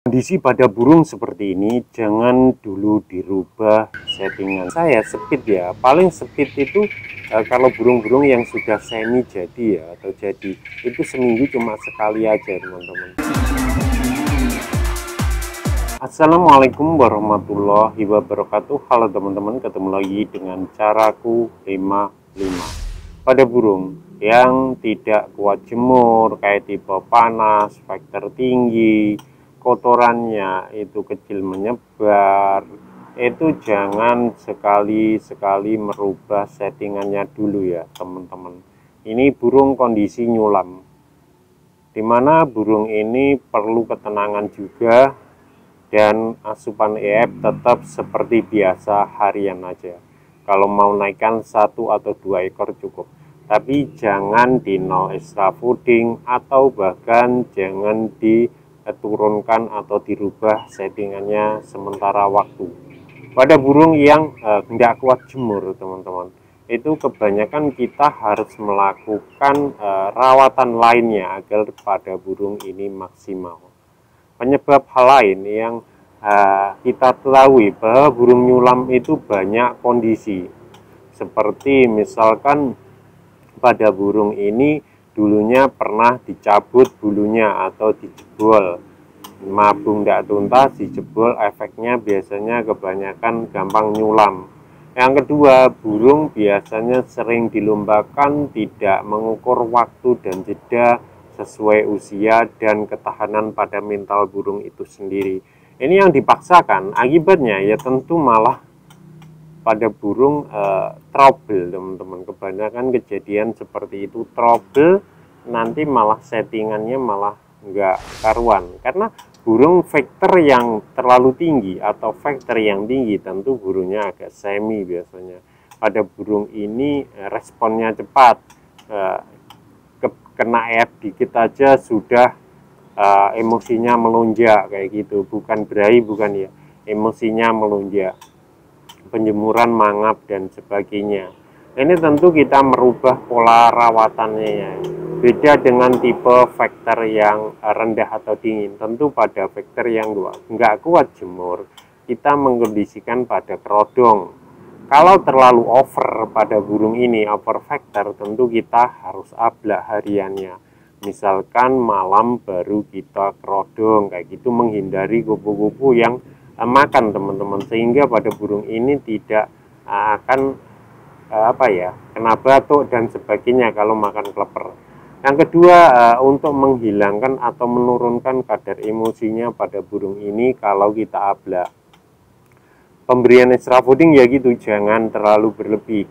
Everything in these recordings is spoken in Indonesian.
Kondisi pada burung seperti ini jangan dulu dirubah settingan. Saya speed ya, paling speed itu kalau burung-burung yang sudah semi jadi ya atau jadi itu seminggu cuma sekali aja teman-teman. Assalamualaikum warahmatullahi wabarakatuh. Halo teman-teman, ketemu lagi dengan caraku 55 pada burung yang tidak kuat jemur, kayak tipe panas, faktor tinggi, kotorannya itu kecil menyebar. Itu jangan sekali-sekali merubah settingannya dulu ya teman-teman. Ini burung kondisi nyulam, dimana burung ini perlu ketenangan juga, dan asupan EF tetap seperti biasa harian aja. Kalau mau naikkan 1 atau 2 ekor cukup, tapi jangan di nol extra fooding atau bahkan jangan diturunkan atau dirubah settingannya sementara waktu. Pada burung yang tidak kuat jemur teman-teman, itu kebanyakan kita harus melakukan rawatan lainnya agar pada burung ini maksimal. Penyebab hal lain yang kita ketahui bahwa burung nyulam itu banyak kondisi, seperti misalkan pada burung ini dulunya pernah dicabut bulunya atau dijebol, mabung tidak tuntas, dijebol, efeknya biasanya kebanyakan gampang nyulam. Yang kedua, burung biasanya sering dilombakan tidak mengukur waktu dan jeda sesuai usia dan ketahanan pada mental burung itu sendiri. Ini yang dipaksakan, akibatnya ya tentu malah pada burung trouble teman-teman. Kebanyakan kejadian seperti itu trouble, nanti malah settingannya malah nggak karuan, karena burung faktor yang terlalu tinggi atau faktor yang tinggi tentu burungnya agak semi biasanya. Pada burung ini responnya cepat, kena EF dikit aja sudah emosinya melonjak kayak gitu, bukan berahi, bukan ya, emosinya melonjak, penjemuran mangap dan sebagainya. Ini tentu kita merubah pola rawatannya ya. Beda dengan tipe faktor yang rendah atau dingin. Tentu pada faktor yang nggak kuat jemur, kita mengkondisikan pada kerodong. Kalau terlalu over pada burung ini, over faktor, tentu kita harus ablak hariannya. Misalkan malam baru kita kerodong, kayak gitu, menghindari kupu-kupu yang makan teman-teman, sehingga pada burung ini tidak akan kena batuk dan sebagainya kalau makan kleper. Yang kedua, untuk menghilangkan atau menurunkan kadar emosinya pada burung ini kalau kita ablak, pemberian extra fooding ya gitu, jangan terlalu berlebih.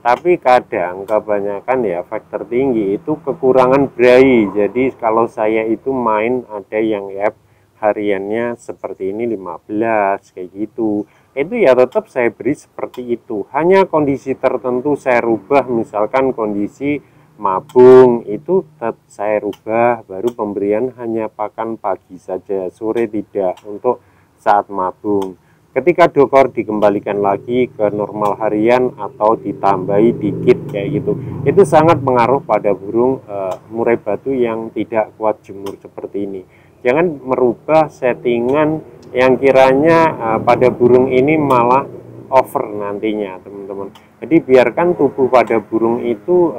Tapi kadang kebanyakan ya faktor tinggi itu kekurangan berahi. Jadi kalau saya itu main ada yang ya hariannya seperti ini 15 kayak gitu, itu ya tetap saya beri seperti itu. Hanya kondisi tertentu saya rubah, misalkan kondisi mabung itu tetap saya rubah, baru pemberian hanya pakan pagi saja, sore tidak untuk saat mabung. Ketika dokor dikembalikan lagi ke normal harian atau ditambahi dikit kayak gitu, itu sangat pengaruh pada burung murai batu yang tidak kuat jemur seperti ini. Jangan merubah settingan yang kiranya pada burung ini malah over nantinya teman-teman. Jadi biarkan tubuh pada burung itu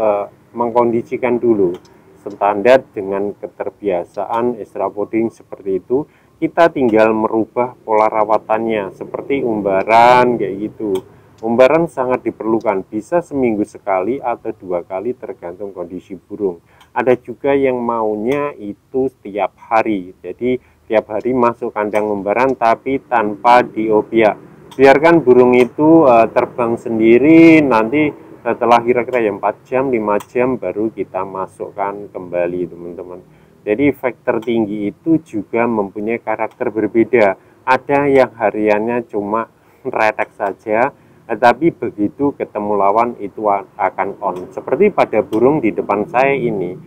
mengkondisikan dulu standar dengan keterbiasaan extra fooding seperti itu. Kita tinggal merubah pola rawatannya seperti umbaran kayak gitu. Umbaran sangat diperlukan, bisa seminggu sekali atau 2 kali tergantung kondisi burung. Ada juga yang maunya itu setiap hari, jadi tiap hari masuk kandang umbaran tapi tanpa diobiak. Biarkan burung itu terbang sendiri, nanti setelah kira-kira ya 4 jam 5 jam baru kita masukkan kembali teman-teman. Jadi faktor tinggi itu juga mempunyai karakter berbeda. Ada yang hariannya cuma retek saja, tetapi begitu ketemu lawan itu akan on. Seperti pada burung di depan saya ini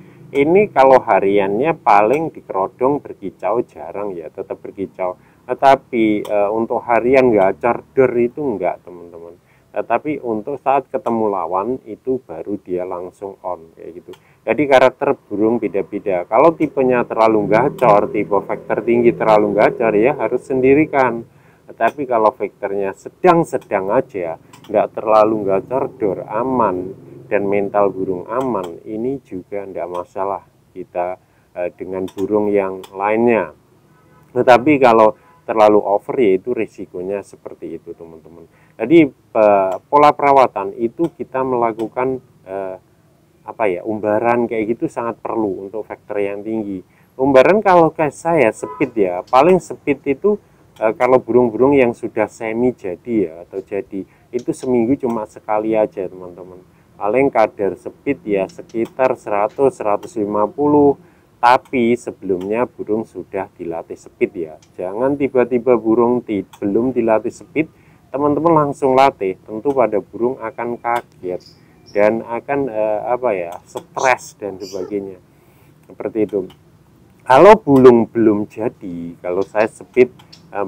kalau hariannya paling dikerodong berkicau jarang ya, tetap berkicau. Tetapi untuk harian gacor der itu enggak teman-teman. Tapi untuk saat ketemu lawan itu baru dia langsung on kayak gitu. Jadi karakter burung beda-beda. Kalau tipenya terlalu gacor, tipe vektor tinggi terlalu gacor, ya harus sendirikan. Tapi kalau vektornya sedang-sedang aja, nggak terlalu gacor, dor, aman, dan mental burung aman, ini juga nggak masalah kita dengan burung yang lainnya. Tetapi kalau terlalu over, yaitu risikonya seperti itu teman-teman. Jadi pola perawatan itu kita melakukan umbaran kayak gitu sangat perlu untuk vektor yang tinggi. Umbaran kalau kayak saya speed ya, paling speed itu kalau burung-burung yang sudah semi jadi ya atau jadi itu seminggu cuma sekali aja teman-teman. Paling kadar speed ya sekitar 100-150. Tapi sebelumnya burung sudah dilatih speed ya. Jangan tiba-tiba burung belum dilatih speed, teman-teman langsung latih. Tentu pada burung akan kaget dan akan stres dan sebagainya. Seperti itu. Kalau burung belum jadi, kalau saya speed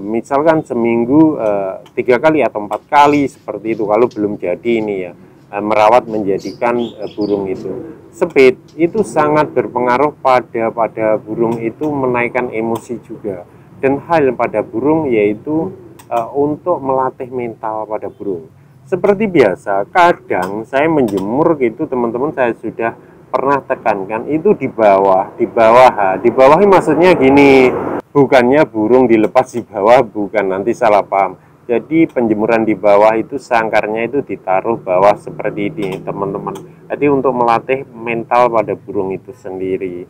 misalkan seminggu 3 kali atau 4 kali seperti itu. Kalau belum jadi ini ya, merawat menjadikan burung itu speed itu sangat berpengaruh pada burung itu menaikkan emosi juga. Dan hal pada burung yaitu untuk melatih mental pada burung. Seperti biasa, kadang saya menjemur gitu teman-teman, saya sudah pernah tekankan itu di bawah maksudnya gini, bukannya burung dilepas di bawah, bukan, nanti salah paham. Jadi penjemuran di bawah itu sangkarnya itu ditaruh bawah seperti ini teman-teman. Jadi untuk melatih mental pada burung itu sendiri.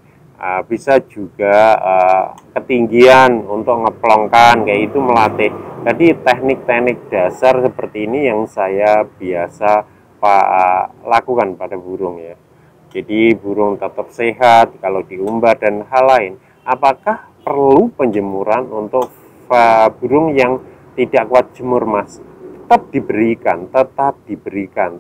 Bisa juga ketinggian untuk ngeplongkan kayak itu melatih. Jadi teknik-teknik dasar seperti ini yang saya biasa lakukan pada burung ya. Jadi burung tetap sehat kalau diumbar dan hal lain. Apakah perlu penjemuran untuk burung yang tidak kuat jemur mas? Tetap diberikan,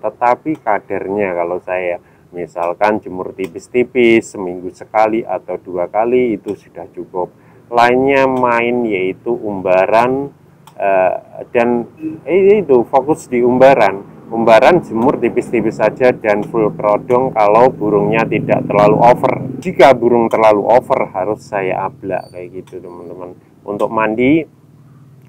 tetapi kadarnya. Kalau saya misalkan jemur tipis-tipis seminggu sekali atau 2 kali itu sudah cukup. Lainnya main yaitu umbaran dan itu fokus di umbaran jemur tipis-tipis saja dan full kerodong kalau burungnya tidak terlalu over. Jika burung terlalu over harus saya ablak kayak gitu teman-teman. Untuk mandi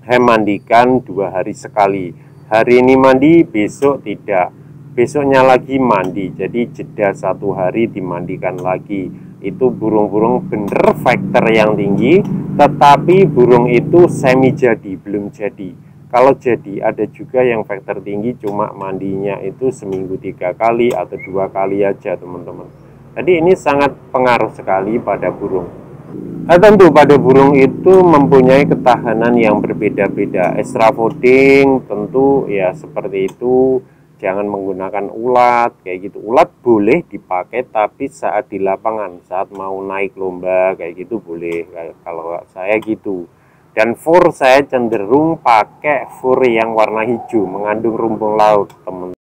saya mandikan 2 hari sekali. Hari ini mandi, besok tidak, besoknya lagi mandi. Jadi jeda 1 hari dimandikan lagi. Itu burung-burung bener vektor yang tinggi, tetapi burung itu semi jadi, belum jadi. Kalau jadi ada juga yang vektor tinggi cuma mandinya itu seminggu 3 kali atau 2 kali aja teman-teman. Jadi ini sangat pengaruh sekali pada burung. Tentu pada burung itu mempunyai ketahanan yang berbeda-beda. Extra fooding tentu ya seperti itu. Jangan menggunakan ulat kayak gitu. Ulat boleh dipakai tapi saat di lapangan, saat mau naik lomba kayak gitu boleh. Kalau saya gitu. Dan fur saya cenderung pakai fur yang warna hijau, mengandung rumpun laut teman.